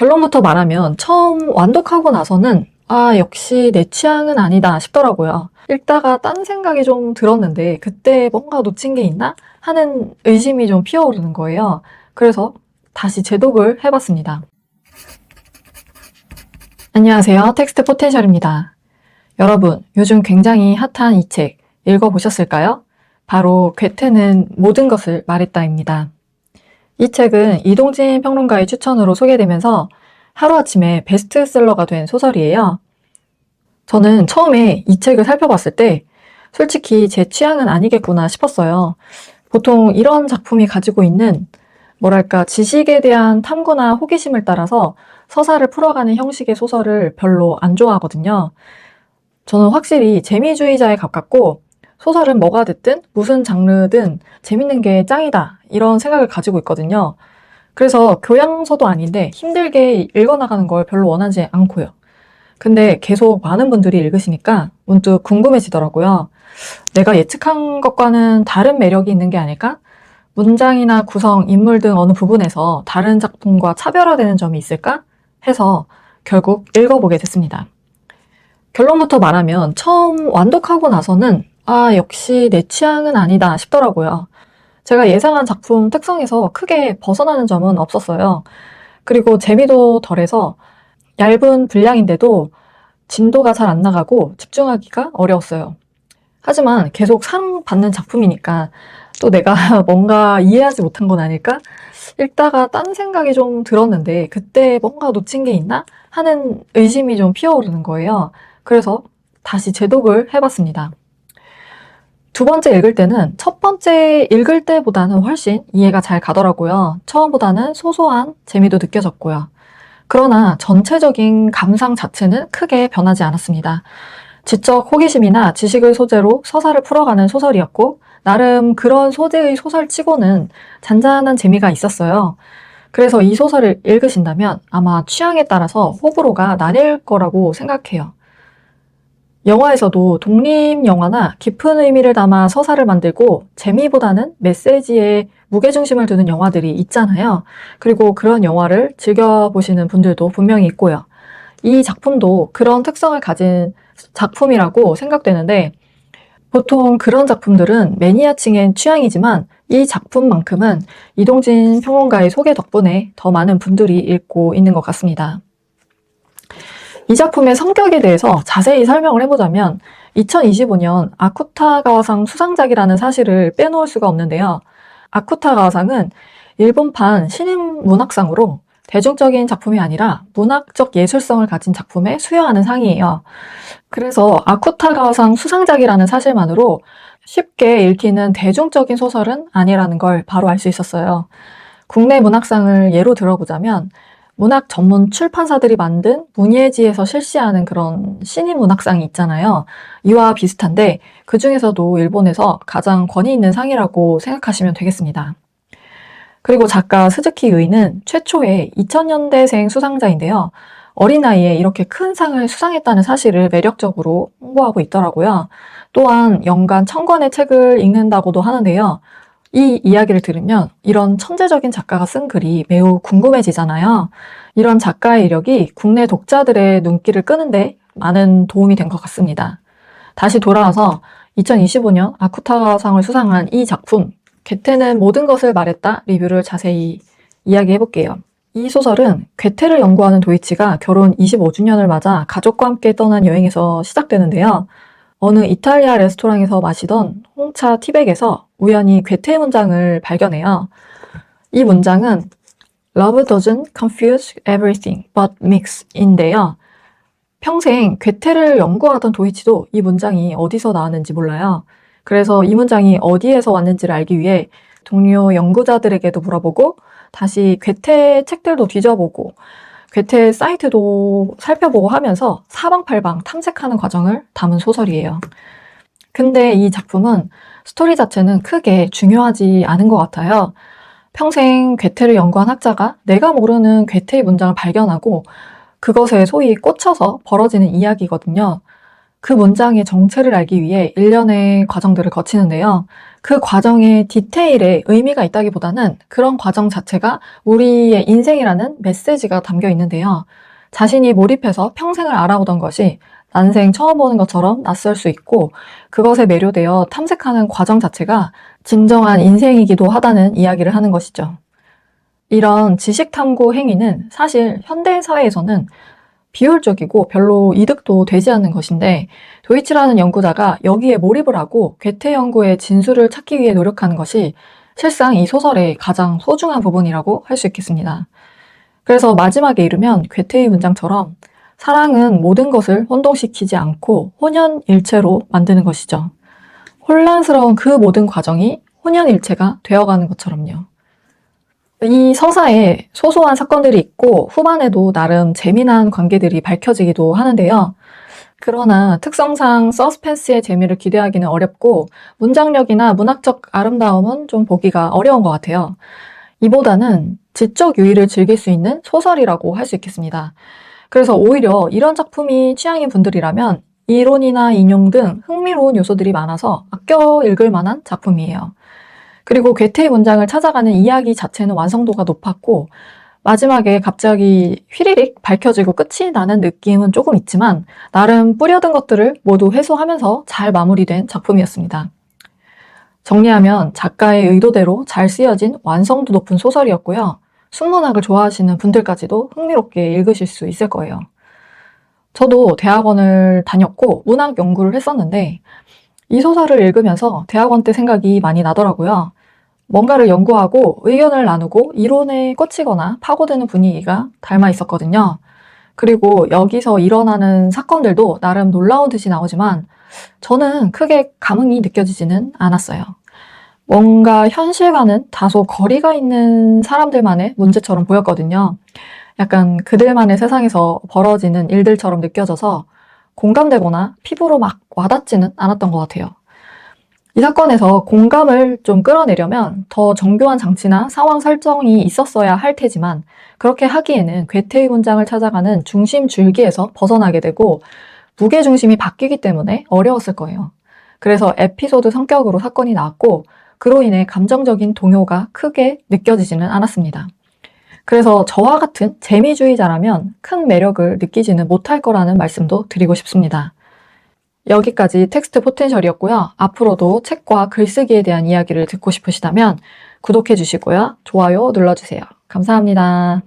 결론부터 말하면 처음 완독하고 나서는 역시 내 취향은 아니다 싶더라고요. 읽다가 딴 생각이 좀 들었는데 그때 뭔가 놓친 게 있나 하는 의심이 좀 피어오르는 거예요. 그래서 다시 재독을 해봤습니다. 안녕하세요. 텍스트 포텐셜입니다. 여러분, 요즘 굉장히 핫한 이 책 읽어보셨을까요? 바로 괴테는 모든 것을 말했다입니다. 이 책은 이동진 평론가의 추천으로 소개되면서 하루아침에 베스트셀러가 된 소설이에요. 저는 처음에 이 책을 살펴봤을 때 솔직히 제 취향은 아니겠구나 싶었어요. 보통 이런 작품이 가지고 있는 지식에 대한 탐구나 호기심을 따라서 서사를 풀어가는 형식의 소설을 별로 안 좋아하거든요. 저는 확실히 재미주의자에 가깝고 소설은 뭐가 됐든 무슨 장르든 재밌는 게 짱이다 이런 생각을 가지고 있거든요. 그래서 교양서도 아닌데 힘들게 읽어나가는 걸 별로 원하지 않고요. 근데 계속 많은 분들이 읽으시니까 문득 궁금해지더라고요. 내가 예측한 것과는 다른 매력이 있는 게 아닐까? 문장이나 구성, 인물 등 어느 부분에서 다른 작품과 차별화되는 점이 있을까? 해서 결국 읽어보게 됐습니다. 결론부터 말하면 처음 완독하고 나서는 역시 내 취향은 아니다 싶더라고요. 제가 예상한 작품 특성에서 크게 벗어나는 점은 없었어요. 그리고 재미도 덜해서 얇은 분량인데도 진도가 잘 안 나가고 집중하기가 어려웠어요. 하지만 계속 사랑받는 작품이니까 또 내가 뭔가 이해하지 못한 건 아닐까? 읽다가 딴 생각이 좀 들었는데 그때 뭔가 놓친 게 있나? 하는 의심이 좀 피어오르는 거예요. 그래서 다시 재독을 해봤습니다. 두 번째 읽을 때는 첫 번째 읽을 때보다는 훨씬 이해가 잘 가더라고요. 처음보다는 소소한 재미도 느껴졌고요. 그러나 전체적인 감상 자체는 크게 변하지 않았습니다. 지적 호기심이나 지식을 소재로 서사를 풀어가는 소설이었고 나름 그런 소재의 소설치고는 잔잔한 재미가 있었어요. 그래서 이 소설을 읽으신다면 아마 취향에 따라서 호불호가 나뉠 거라고 생각해요. 영화에서도 독립영화나 깊은 의미를 담아 서사를 만들고 재미보다는 메시지에 무게중심을 두는 영화들이 있잖아요. 그리고 그런 영화를 즐겨보시는 분들도 분명히 있고요. 이 작품도 그런 특성을 가진 작품이라고 생각되는데 보통 그런 작품들은 매니아층의 취향이지만 이 작품만큼은 이동진 평론가의 소개 덕분에 더 많은 분들이 읽고 있는 것 같습니다. 이 작품의 성격에 대해서 자세히 설명을 해보자면 2025년 아쿠타가와상 수상작이라는 사실을 빼놓을 수가 없는데요. 아쿠타가와상은 일본판 신인 문학상으로 대중적인 작품이 아니라 문학적 예술성을 가진 작품에 수여하는 상이에요. 그래서 아쿠타가와상 수상작이라는 사실만으로 쉽게 읽히는 대중적인 소설은 아니라는 걸 바로 알 수 있었어요. 국내 문학상을 예로 들어보자면 문학 전문 출판사들이 만든 문예지에서 실시하는 그런 신인 문학상이 있잖아요. 이와 비슷한데 그 중에서도 일본에서 가장 권위 있는 상이라고 생각하시면 되겠습니다. 그리고 작가 스즈키 유이는 최초의 2000년대생 수상자인데요. 어린 나이에 이렇게 큰 상을 수상했다는 사실을 매력적으로 홍보하고 있더라고요. 또한 연간 1000권의 책을 읽는다고도 하는데요. 이 이야기를 들으면 이런 천재적인 작가가 쓴 글이 매우 궁금해지잖아요. 이런 작가의 이력이 국내 독자들의 눈길을 끄는데 많은 도움이 된 것 같습니다. 다시 돌아와서 2025년 아쿠타상을 수상한 이 작품 괴테는 모든 것을 말했다 리뷰를 자세히 이야기해 볼게요. 이 소설은 괴테를 연구하는 도이치가 결혼 25주년을 맞아 가족과 함께 떠난 여행에서 시작되는데요. 어느 이탈리아 레스토랑에서 마시던 홍차 티백에서 우연히 괴테 문장을 발견해요. 이 문장은 Love doesn't confuse everything but mix 인데요. 평생 괴테를 연구하던 도이치도 이 문장이 어디서 나왔는지 몰라요. 그래서 이 문장이 어디에서 왔는지를 알기 위해 동료 연구자들에게도 물어보고 다시 괴테 책들도 뒤져보고 괴테 사이트도 살펴보고 하면서 사방팔방 탐색하는 과정을 담은 소설이에요. 근데 이 작품은 스토리 자체는 크게 중요하지 않은 것 같아요. 평생 괴테를 연구한 학자가 내가 모르는 괴테의 문장을 발견하고 그것에 소위 꽂혀서 벌어지는 이야기거든요. 그 문장의 정체를 알기 위해 일련의 과정들을 거치는데요. 그 과정의 디테일에 의미가 있다기보다는 그런 과정 자체가 우리의 인생이라는 메시지가 담겨 있는데요. 자신이 몰입해서 평생을 알아오던 것이 난생 처음 보는 것처럼 낯설 수 있고 그것에 매료되어 탐색하는 과정 자체가 진정한 인생이기도 하다는 이야기를 하는 것이죠. 이런 지식 탐구 행위는 사실 현대 사회에서는 비효율적이고 별로 이득도 되지 않는 것인데 도이치라는 연구자가 여기에 몰입을 하고 괴테 연구의 진술을 찾기 위해 노력하는 것이 실상 이 소설의 가장 소중한 부분이라고 할 수 있겠습니다. 그래서 마지막에 이르면 괴테의 문장처럼 사랑은 모든 것을 혼동시키지 않고 혼연일체로 만드는 것이죠. 혼란스러운 그 모든 과정이 혼연일체가 되어가는 것처럼요. 이 서사에 소소한 사건들이 있고 후반에도 나름 재미난 관계들이 밝혀지기도 하는데요. 그러나 특성상 서스펜스의 재미를 기대하기는 어렵고 문장력이나 문학적 아름다움은 좀 보기가 어려운 것 같아요. 이보다는 지적 유의를 즐길 수 있는 소설이라고 할 수 있겠습니다. 그래서 오히려 이런 작품이 취향인 분들이라면 이론이나 인용 등 흥미로운 요소들이 많아서 아껴 읽을 만한 작품이에요. 그리고 괴테의 문장을 찾아가는 이야기 자체는 완성도가 높았고 마지막에 갑자기 휘리릭 밝혀지고 끝이 나는 느낌은 조금 있지만 나름 뿌려둔 것들을 모두 해소하면서 잘 마무리된 작품이었습니다. 정리하면 작가의 의도대로 잘 쓰여진 완성도 높은 소설이었고요. 순문학을 좋아하시는 분들까지도 흥미롭게 읽으실 수 있을 거예요. 저도 대학원을 다녔고 문학 연구를 했었는데 이 소설을 읽으면서 대학원 때 생각이 많이 나더라고요. 뭔가를 연구하고 의견을 나누고 이론에 꽂히거나 파고드는 분위기가 닮아 있었거든요. 그리고 여기서 일어나는 사건들도 나름 놀라운 듯이 나오지만 저는 크게 감흥이 느껴지지는 않았어요. 뭔가 현실과는 다소 거리가 있는 사람들만의 문제처럼 보였거든요. 약간 그들만의 세상에서 벌어지는 일들처럼 느껴져서 공감되거나 피부로 막 와닿지는 않았던 것 같아요. 이 사건에서 공감을 좀 끌어내려면 더 정교한 장치나 상황 설정이 있었어야 할 테지만 그렇게 하기에는 괴테의 문장을 찾아가는 중심 줄기에서 벗어나게 되고 무게중심이 바뀌기 때문에 어려웠을 거예요. 그래서 에피소드 성격으로 사건이 나왔고 그로 인해 감정적인 동요가 크게 느껴지지는 않았습니다. 그래서 저와 같은 재미주의자라면 큰 매력을 느끼지는 못할 거라는 말씀도 드리고 싶습니다. 여기까지 텍스트 포텐셜이었고요. 앞으로도 책과 글쓰기에 대한 이야기를 듣고 싶으시다면 구독해 주시고요. 좋아요 눌러주세요. 감사합니다.